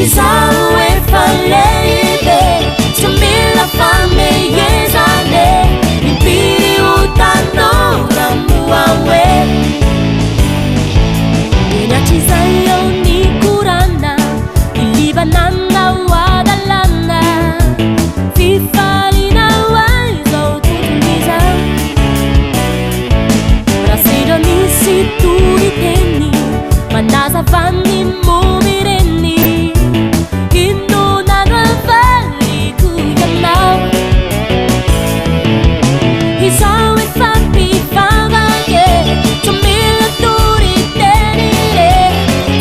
Chissà e fallerebbe se mille fame yesane impiri utano rambuawe ina chisayo ni kurana ilibanana wadalana fifalina waizo tuliza rasido nisi turiteni manasa vanni mumireni inno nana vali kuyana hisawe fapi favage tumila turitenire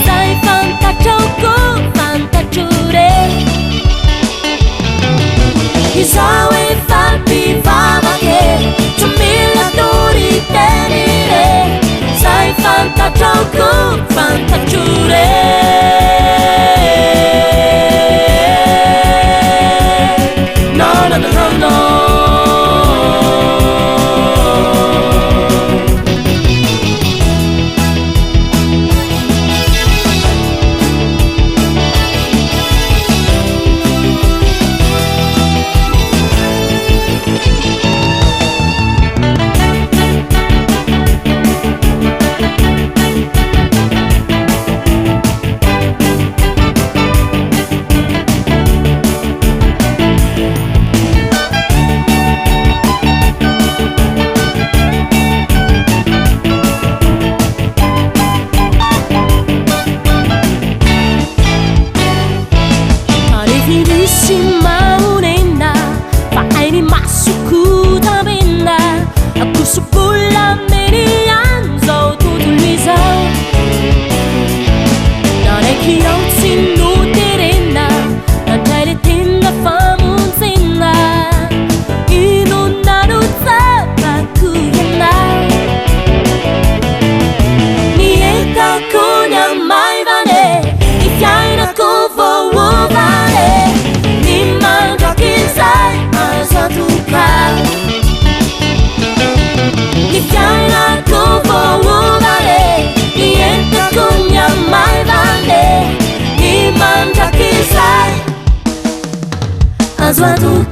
sai fantachoko fantachure hisawe fapi favage tumila turitenire sai fantachoko fantachure no no no no no Hirishima unena Paini masuku tabena Aku sepula merianzo tutuliza Nare kiauti nuterena Nantaire tinga famunzina Ino naru tabakuyana Nieta kunya maivane Ifiaina kuvo uvane Ifiaina kuvo uvale niente kunya mai vale ni manja kisai azwatu